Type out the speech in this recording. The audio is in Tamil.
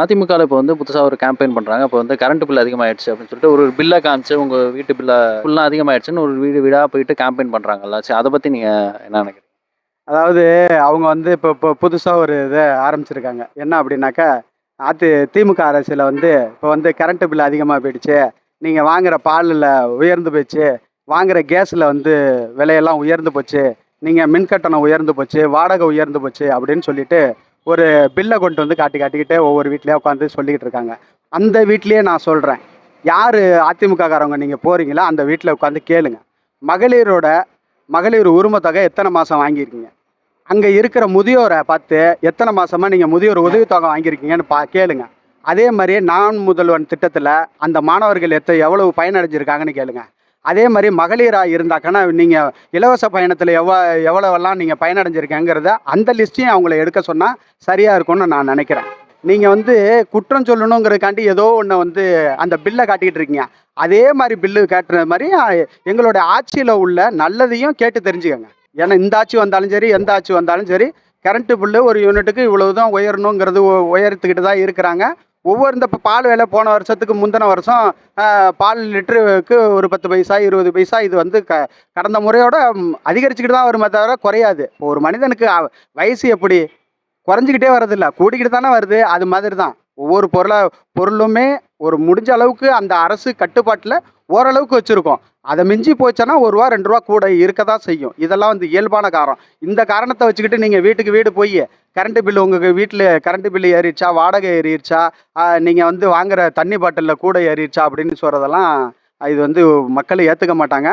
அதிமுகல இப்போ வந்து புதுசா ஒரு கேம்பெயின் பண்றாங்க. அப்போ வந்து கரண்ட் பில் அதிகமாயிடுச்சு அப்படின்னு சொல்லிட்டு ஒரு பில்ல காமிச்சு, உங்க வீட்டு ஃபுல்லா அதிகமாயிடுச்சுன்னு ஒரு வீடு வீடா போயிட்டு கேம்பெயின் பண்றாங்கல்ல. சரி அத பத்தி நீங்க என்ன நினைக்கிறீங்க? அதாவது அவங்க வந்து இப்போ புதுசா ஒரு இத ஆரம்பிச்சிருக்காங்க. என்ன அப்படின்னாக்கா, திமுக அரசுல வந்து இப்போ வந்து கரண்ட் பில் அதிகமா போயிடுச்சு. நீங்க வாங்குற பாலுல உயர்ந்து போச்சு. வாங்குற கேஸ்ல வந்து விலையெல்லாம் உயர்ந்து போச்சு. நீங்க மின் கட்டணம் உயர்ந்து போச்சு. வாடகை உயர்ந்து போச்சு அப்படின்னு சொல்லிட்டு, ஒரு பில்ல கொண்டு வந்து காட்டிக்கிட்டே ஒவ்வொரு வீட்லயா உட்காந்து சொல்லிக்கிட்டு இருக்காங்க. அந்த வீட்லயே நான் சொல்றேன். யாரு அதிமுககாரவங்க நீங்க போறீங்களோ, அந்த வீட்ல உட்காந்து கேளுங்க. மகளிரோட மகளிர் உரிம தொகை எத்தன மாசம் வாங்கியிருக்கீங்க? அங்க இருக்கிற முதியோர பார்த்து, எத்தன மாசமா நீங்க முதியோர் உதவித்தொகை வாங்கியிருக்கீங்கன்னு கேளுங்க. அதே மாரி நான் முதல்வன் திட்டத்துல அந்த மாணவர்கள் எவ்வளவு பயனடைஞ்சிருக்காங்கன்னு கேளுங்க. அதே மாரி மகளிரா இருந்தாக்கன்னா, நீங்க இலவச பயணத்துல எவ்வளவெல்லாம் நீங்க பயனடைஞ்சிருக்கேங்கிறத அந்த லிஸ்ட்டையும் அவங்கள எடுக்க சொன்னா சரியா இருக்கும்னு நான் நெனைக்கிறேன். நீங்க வந்து குற்றம் சொல்லணுங்கிறதுக்காண்டி ஏதோ ஒண்ண வந்து அந்த பில்ல காட்டிக்கிட்டு இருக்கீங்க. அதே மாரி பில்லு காட்டுற மாரி எங்களுடைய ஆட்சியில உள்ள நல்லதையும் கேட்டு தெரிஞ்சுக்கங்க. ஏன்னா இந்த ஆட்சி வந்தாலும் சரி, எந்த ஆட்சி வந்தாலும் சரி, கரண்ட் பில்லு ஒரு யூனிட்டுக்கு இவ்வளவு தான் உயரணுங்கிறது உயர்த்திக்கிட்டு தான் இருக்கிறாங்க. இந்த பால் விலை போன வருஷத்துக்கு முந்தின வருஷம் பால் லிட்டருக்கு ஒரு 10 பைசா, 20 பைசா இது வந்து கடந்த முறையோட அதிகரிச்சுக்கிட்டு தான் வருமே தவிர குறையாது. இப்போ ஒரு மனிதனுக்கு வயசு எப்படி? குறைஞ்சிக்கிட்டே வரதில்ல. கூடிக்கிட்டு தானே வருது. அது மாதிரி தான். ஒவ்வொரு பொருளுமே ஒரு முடிஞ்ச அளவுக்கு அந்த அரசு கட்டுப்பாட்டுல ஓரளவுக்கு வச்சிருக்கோம். அத மிஞ்சி போச்சுன்னா ரூ. 1 ரூ. 2 கூட இருக்க தான் செய்யும். இதெல்லாம் வந்து இயல்பான காரணம். இந்த காரணத்த வச்சுக்கிட்டு நீங்க வீட்டுக்கு வீடு போயி, கரண்ட் பில் உங்க வீட்ல கரண்ட் பில் ஏறிடுச்சா? வாடகை ஏறிடுச்சா? நீங்க வந்து வாங்குற தண்ணி பாட்டில்ல கூட ஏறிடுச்சா? அப்படின்னு சொல்றதெல்லாம் இது வந்து மக்கள் ஏத்துக்க மாட்டாங்க.